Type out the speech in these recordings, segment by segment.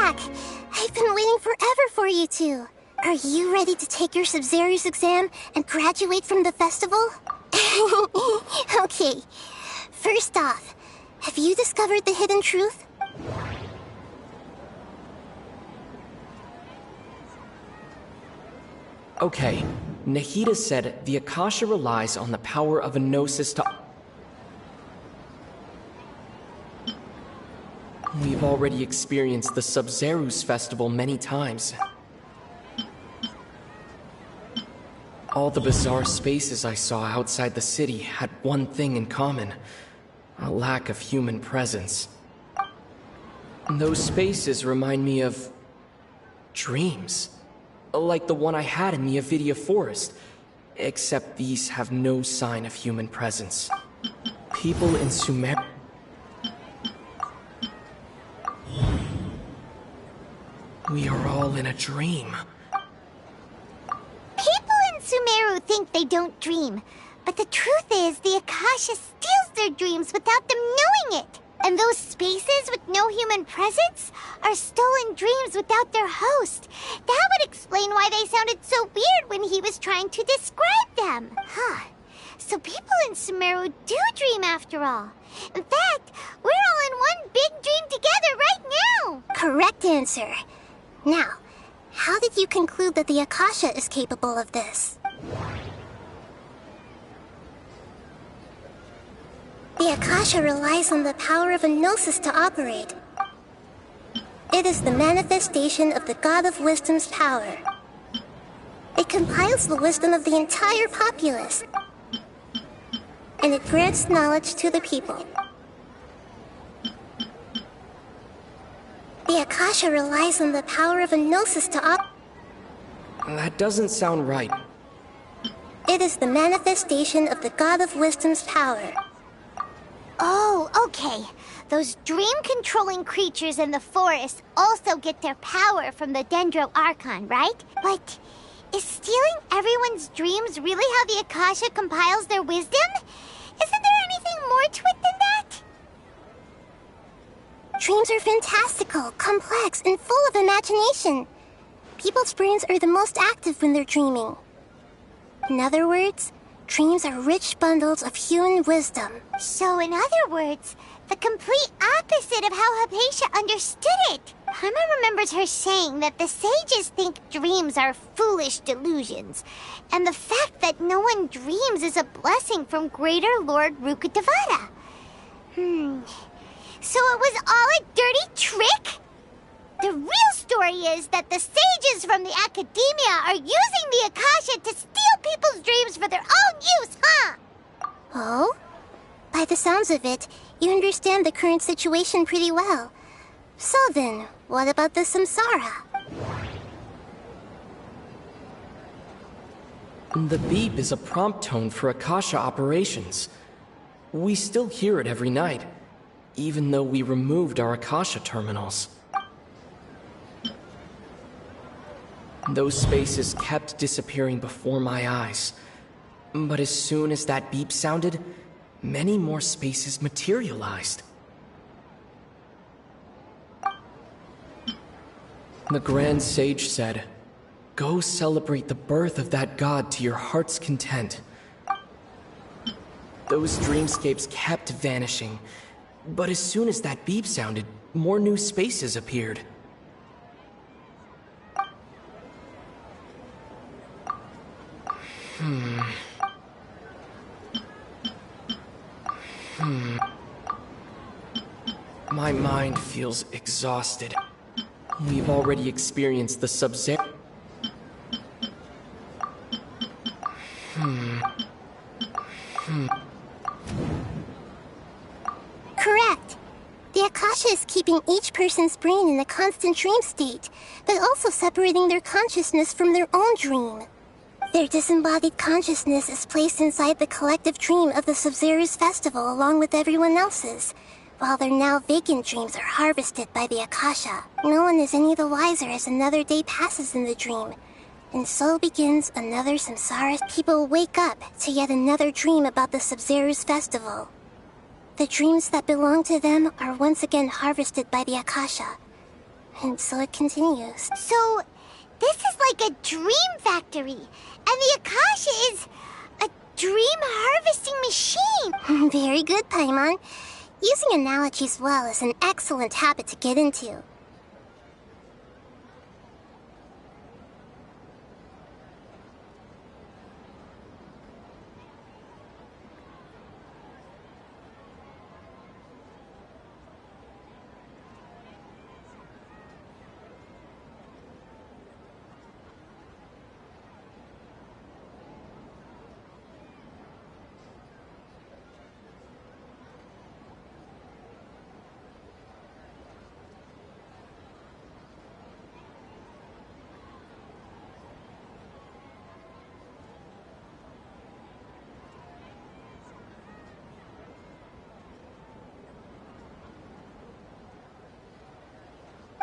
back! I've been waiting forever for you two. Are you ready to take your Sumeru's exam and graduate from the festival? Okay, first off, have you discovered the hidden truth? Okay, Nahida said the Akasha relies on the power of a gnosis to... We've already experienced the Sumeru's festival many times. All the bizarre spaces I saw outside the city had one thing in common: a lack of human presence. Those spaces remind me of... dreams. Like the one I had in the Avidia Forest, except these have no sign of human presence. People in Sumeru... We are all in a dream. People in Sumeru think they don't dream, but the truth is the Akasha steals their dreams without them knowing it. And those spaces with no human presence are stolen dreams without their host. That would explain why they sounded so weird when he was trying to describe them. Huh. So people in Sumeru do dream after all. In fact, we're all in one big dream together right now. Correct answer. Now, how did you conclude that the Akasha is capable of this? The Akasha relies on the power of a gnosis to operate. It is the manifestation of the God of Wisdom's power. It compiles the wisdom of the entire populace, and it grants knowledge to the people. The Akasha relies on the power of a gnosis to That doesn't sound right. It is the manifestation of the God of Wisdom's power. Oh, okay. Those dream-controlling creatures in the forest also get their power from the Dendro Archon, right? But is stealing everyone's dreams really how the Akasha compiles their wisdom? Isn't there anything more to it than that? Dreams are fantastical, complex, and full of imagination. People's brains are the most active when they're dreaming. In other words, dreams are rich bundles of human wisdom. So in other words, the complete opposite of how Hypatia understood it. Paimon remembers her saying that the sages think dreams are foolish delusions, and the fact that no one dreams is a blessing from Greater Lord Rukkhadevata. So it was all a dirty trick? The real story is that the sages from the Academia are using the Akasha to steal people's dreams for their own use, huh? Oh? By the sounds of it, you understand the current situation pretty well. So then, what about the Samsara? The beep is a prompt tone for Akasha operations. We still hear it every night, even though we removed our Akasha terminals. Those spaces kept disappearing before my eyes. But as soon as that beep sounded, many more spaces materialized. The Grand Sage said, "Go celebrate the birth of that god to your heart's content." Those dreamscapes kept vanishing, but as soon as that beep sounded, more new spaces appeared. My mind feels exhausted. We've already experienced the Sub-Zero. Correct. The Akasha is keeping each person's brain in a constant dream state, but also separating their consciousness from their own dream. Their disembodied consciousness is placed inside the collective dream of the Sumeru's festival along with everyone else's, while their now vacant dreams are harvested by the Akasha. No one is any the wiser as another day passes in the dream, and so begins another samsara. People wake up to yet another dream about the Sumeru's festival. The dreams that belong to them are once again harvested by the Akasha. And so it continues. So, this is like a dream factory, and the Akasha is a dream harvesting machine. Very good, Paimon. Using analogies well is an excellent habit to get into.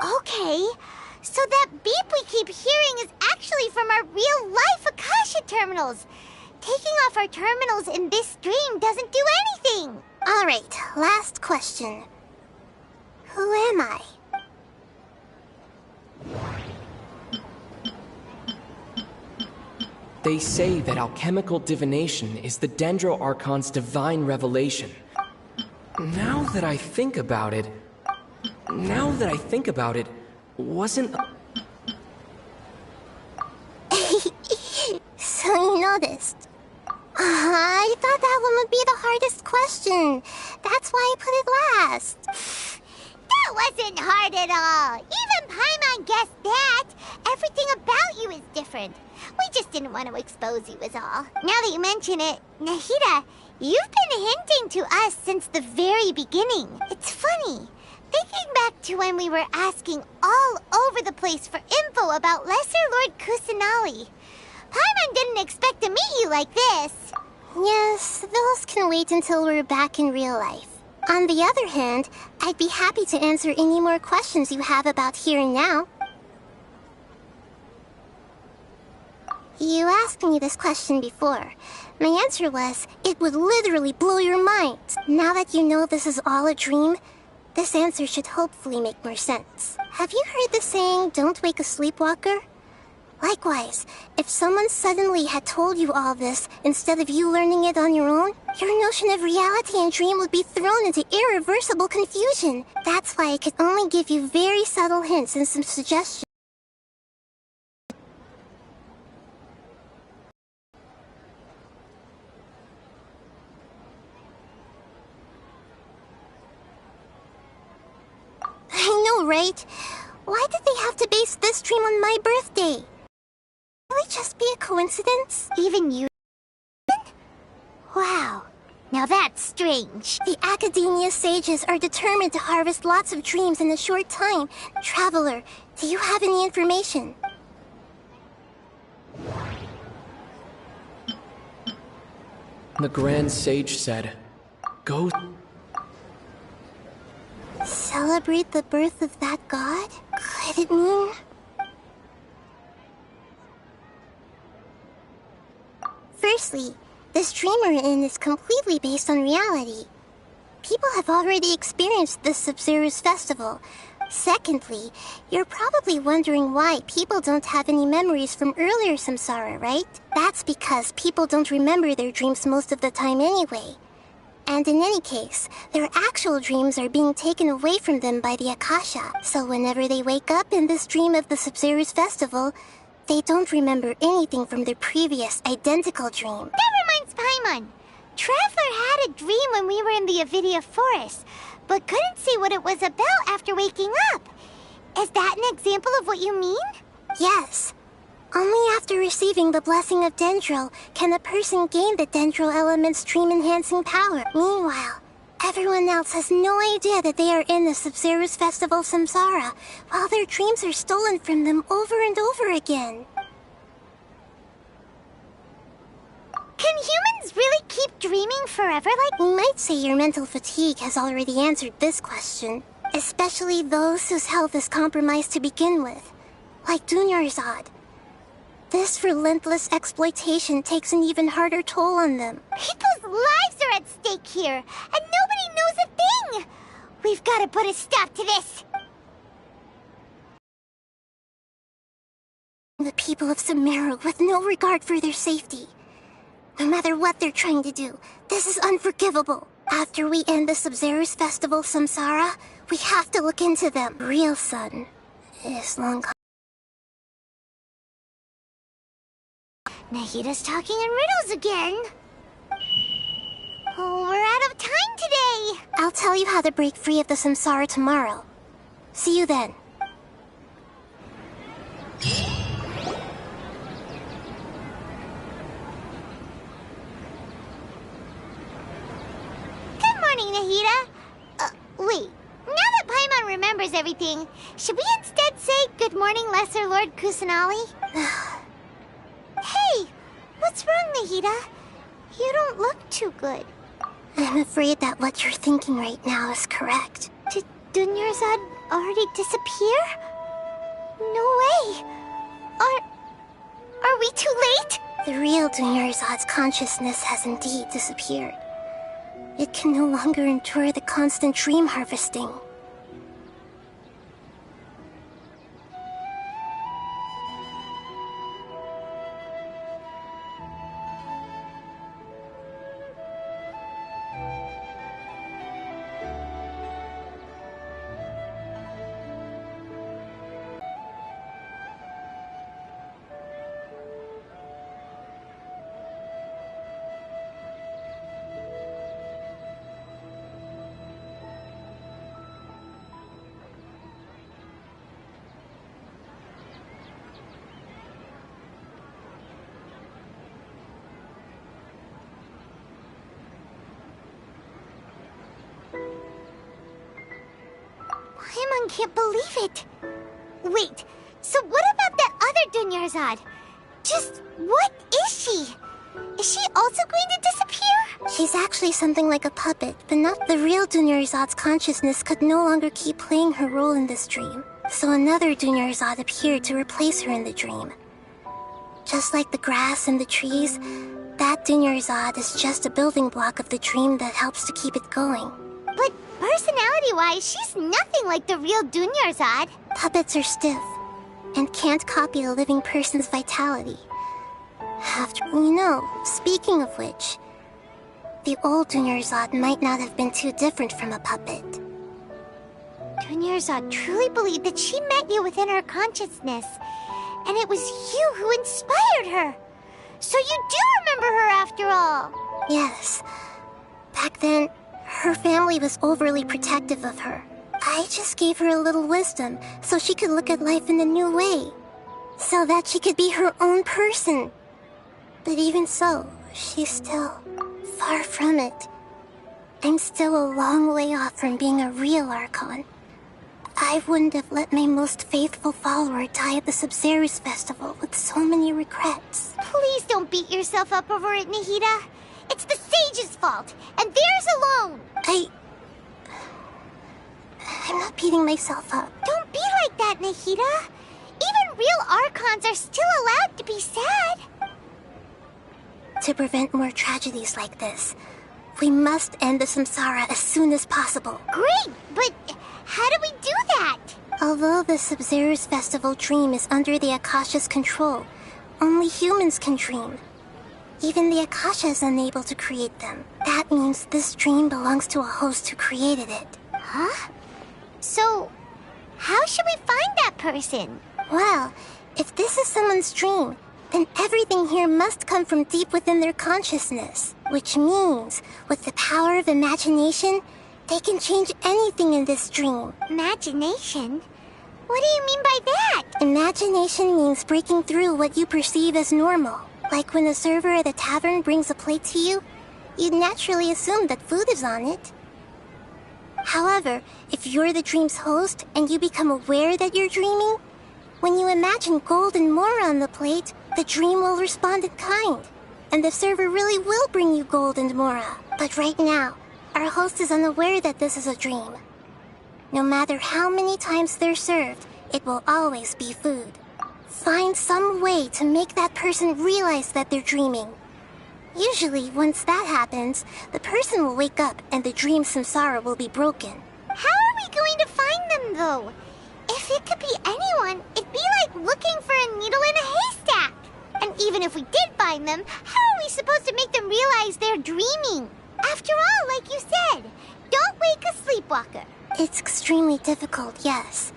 Okay, so that beep we keep hearing is actually from our real-life Akasha terminals. Taking off our terminals in this dream doesn't do anything. Alright, last question. Who am I? They say that alchemical divination is the Dendro Archon's divine revelation. Now that I think about it, wasn't... So you noticed. I thought that one would be the hardest question. That's why I put it last. That wasn't hard at all. Even Paimon guessed that. Everything about you is different. We just didn't want to expose you is all. Now that you mention it, Nahida, you've been hinting to us since the very beginning. It's funny. Thinking back to when we were asking all over the place for info about Lesser Lord Kusanali. Paimon didn't expect to meet you like this. Yes, those can wait until we're back in real life. On the other hand, I'd be happy to answer any more questions you have about here and now. You asked me this question before. My answer was, it would literally blow your mind. Now that you know this is all a dream, this answer should hopefully make more sense. Have you heard the saying, don't wake a sleepwalker? Likewise, if someone suddenly had told you all this instead of you learning it on your own, your notion of reality and dream would be thrown into irreversible confusion. That's why I could only give you very subtle hints and some suggestions. I know, right? Why did they have to base this dream on my birthday? Will it just be a coincidence? Even you? Wow. Now that's strange. The Academia sages are determined to harvest lots of dreams in a short time. Traveler, do you have any information? The Grand Sage said, go... Celebrate the birth of that god? Could it mean... Firstly, this dream we're in is completely based on reality. People have already experienced this Sumeru's festival. Secondly, you're probably wondering why people don't have any memories from earlier samsara, right? That's because people don't remember their dreams most of the time anyway. And in any case, their actual dreams are being taken away from them by the Akasha. So whenever they wake up in this dream of the Sumeru's festival, they don't remember anything from their previous identical dream. That reminds Paimon. Traveler had a dream when we were in the Avidia Forest, but couldn't see what it was about after waking up. Is that an example of what you mean? Yes. Only after receiving the blessing of Dendro can a person gain the Dendro element's dream-enhancing power. Meanwhile, everyone else has no idea that they are in the Sumeru's festival samsara, while their dreams are stolen from them over and over again. Can humans really keep dreaming forever like... We might say your mental fatigue has already answered this question. Especially those whose health is compromised to begin with. Like Dunyarzad. This relentless exploitation takes an even harder toll on them. People's lives are at stake here, and nobody knows a thing! We've got to put a stop to this! people of Sumeru with no regard for their safety. No matter what they're trying to do, this is unforgivable. After we end the Sub-Zero's festival, Samsara, we have to look into them. Real son is long gone. Nahida's talking in riddles again. Oh, we're out of time today. I'll tell you how to break free of the Samsara tomorrow. See you then. Good morning, Nahida. Wait. Now that Paimon remembers everything, should we instead say good morning, Lesser Lord Kusanali? Hey, what's wrong, Nahida? You don't look too good. I'm afraid that what you're thinking right now is correct. Did Dunyarzad already disappear? No way. Are we too late? The real Dunyarzad's consciousness has indeed disappeared. It can no longer endure the constant dream harvesting. Paimon can't believe it. Wait, so what about that other Dunyarzad? Just what is she? Is she also going to disappear? She's actually something like a puppet, but not the real Dunyarzad's consciousness could no longer keep playing her role in this dream. So another Dunyarzad appeared to replace her in the dream. Just like the grass and the trees, that Dunyarzad is just a building block of the dream that helps to keep it going. But personality-wise, she's nothing like the real Dunyarzad. Puppets are stiff, and can't copy a living person's vitality. Speaking of which, the old Dunyarzad might not have been too different from a puppet. Dunyarzad truly believed that she met you within her consciousness, and it was you who inspired her. So you do remember her after all. Yes. Back then, her family was overly protective of her. I just gave her a little wisdom so she could look at life in a new way. So that she could be her own person. But even so, she's still far from it. I'm still a long way off from being a real Archon. I wouldn't have let my most faithful follower die at the Sub-Zero's festival with so many regrets. Please don't beat yourself up over it, Nahida. It's the sage's fault, and theirs alone. I'm not beating myself up. Don't be like that, Nahida. Even real Archons are still allowed to be sad. To prevent more tragedies like this, we must end the Samsara as soon as possible. Great, but how do we do that? Although the Sub-Zero's festival dream is under the Akasha's control, only humans can dream. Even the Akasha is unable to create them. That means this dream belongs to a host who created it. Huh? So, how should we find that person? Well, if this is someone's dream, then everything here must come from deep within their consciousness. Which means, with the power of imagination, they can change anything in this dream. Imagination? What do you mean by that? Imagination means breaking through what you perceive as normal. Like when a server at a tavern brings a plate to you, you'd naturally assume that food is on it. However, if you're the dream's host and you become aware that you're dreaming, when you imagine gold and more on the plate, the dream will respond in kind. And the server really will bring you gold and mora. But right now, our host is unaware that this is a dream. No matter how many times they're served, it will always be food. Find some way to make that person realize that they're dreaming. Usually, once that happens, the person will wake up and the dream samsara will be broken. How are we going to find them, though? If If it could be anyone, it'd be like looking for a needle in a haystack. And even if we did find them, how are we supposed to make them realize they're dreaming? After all, like you said, don't wake a sleepwalker. It's extremely difficult, yes.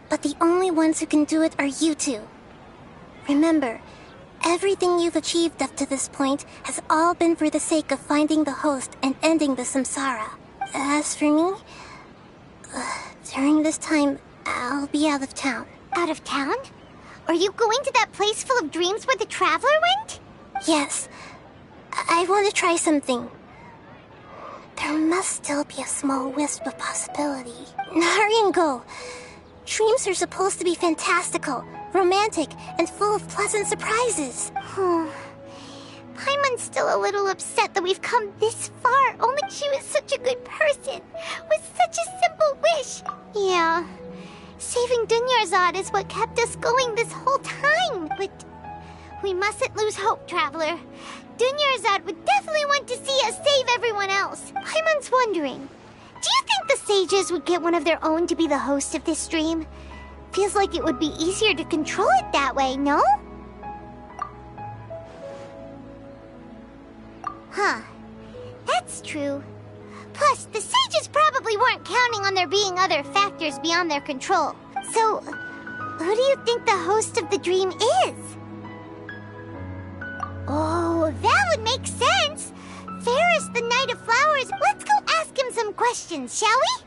But the only ones who can do it are you two. Remember, everything you've achieved up to this point has all been for the sake of finding the host and ending the samsara. As for me, during this time, I'll be out of town. Out of town? Are you going to that place full of dreams where the traveler went? Yes. I want to try something. There must still be a small wisp of possibility. Hurry and go. Dreams are supposed to be fantastical, romantic, and full of pleasant surprises. Paimon's still a little upset that we've come this far, only she was such a good person, with such a simple wish. Yeah, saving Dunyarzad is what kept us going this whole time, but we mustn't lose hope, Traveler. Dunyarzad would definitely want to see us save everyone else. Paimon's wondering, do you think the sages would get one of their own to be the host of this stream? Feels like it would be easier to control it that way, no? Huh. That's true. Plus, the sages probably weren't counting on there being other factors beyond their control. So, who do you think the host of the dream is? Oh, that would make sense! Ferris, the Knight of Flowers. Let's go ask him some questions, shall we?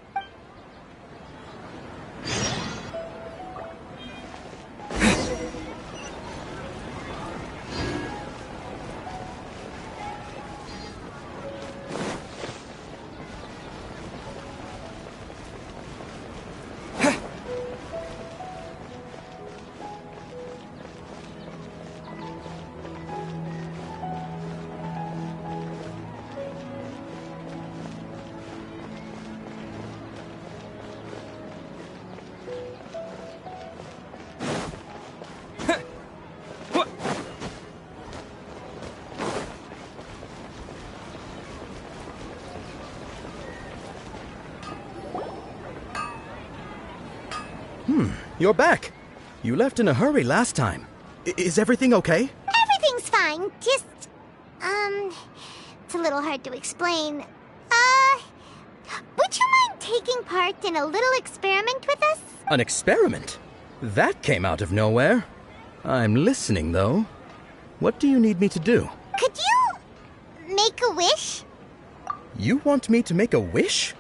You're back. You left in a hurry last time. Is everything okay? Everything's fine. Just, it's a little hard to explain. Would you mind taking part in a little experiment with us? An experiment? That came out of nowhere. I'm listening, though. What do you need me to do? Could you make a wish? You want me to make a wish?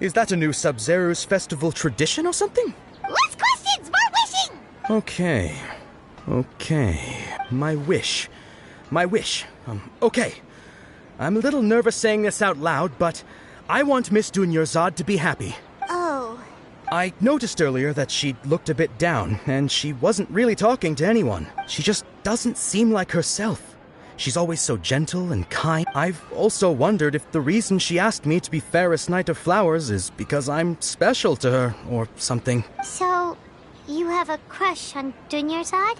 Is that a new Sub-Zero's festival tradition or something? Less questions, more wishing! Okay. My wish. Okay. I'm a little nervous saying this out loud, but I want Miss Dunyarzad to be happy. Oh. I noticed earlier that she looked a bit down, and she wasn't really talking to anyone. She just doesn't seem like herself. She's always so gentle and kind. I've also wondered if the reason she asked me to be Fairest Knight of Flowers is because I'm special to her, or something. So, you have a crush on Dunyarzad?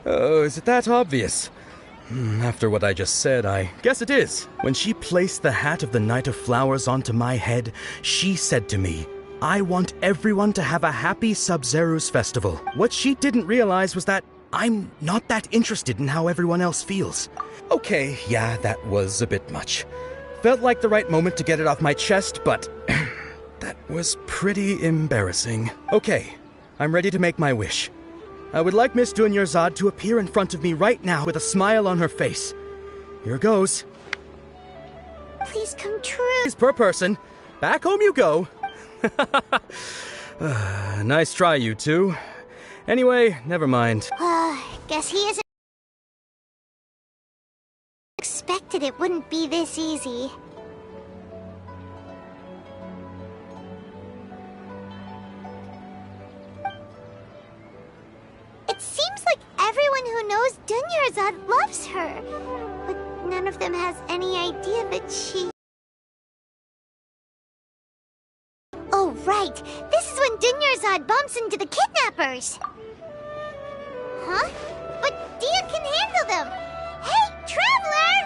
Oh, is it that obvious? After what I just said, I guess it is. When she placed the hat of the Knight of Flowers onto my head, she said to me, I want everyone to have a happy Sub-Zero's festival. What she didn't realize was that I'm not that interested in how everyone else feels. Okay, yeah, that was a bit much. Felt like the right moment to get it off my chest, but that was pretty embarrassing. Okay, I'm ready to make my wish. I would like Miss Dunyarzad to appear in front of me right now with a smile on her face. Here goes. Please come true. Please per person. Back home you go. Nice try, you two. Anyway, never mind. Guess he isn't expected it wouldn't be this easy. It seems like everyone who knows Dunyarzad loves her, but none of them has any idea that she... Oh, right. This is when Dunyarzad bumps into the kidnappers. Huh? But Dia can handle them. Hey, Traveler!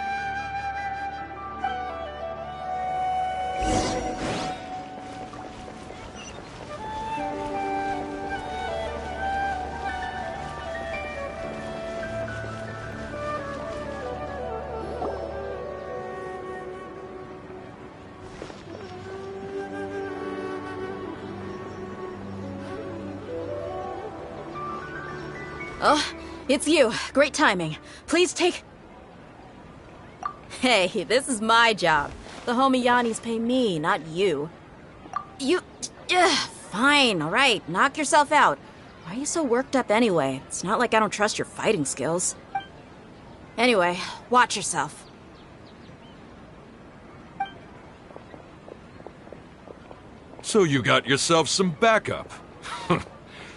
Oh, it's you. Great timing. Please take... Hey, this is my job. The homie Yannis pay me, not you. You... Fine, alright. Knock yourself out. Why are you so worked up anyway? It's not like I don't trust your fighting skills. Anyway, watch yourself. So you got yourself some backup.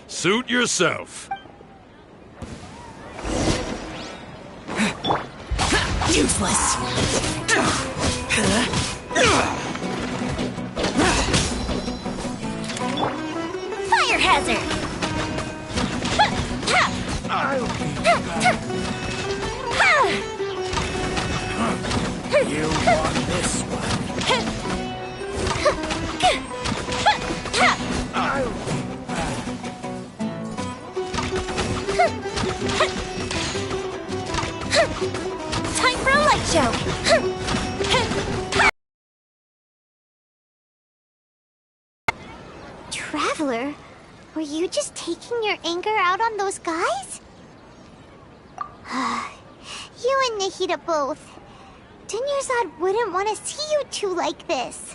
Suit yourself. Useless. Fire hazard! You want this one? Time for a light show! Traveler, were you just taking your anger out on those guys? You and Nahida both. Dunyarzad wouldn't want to see you two like this.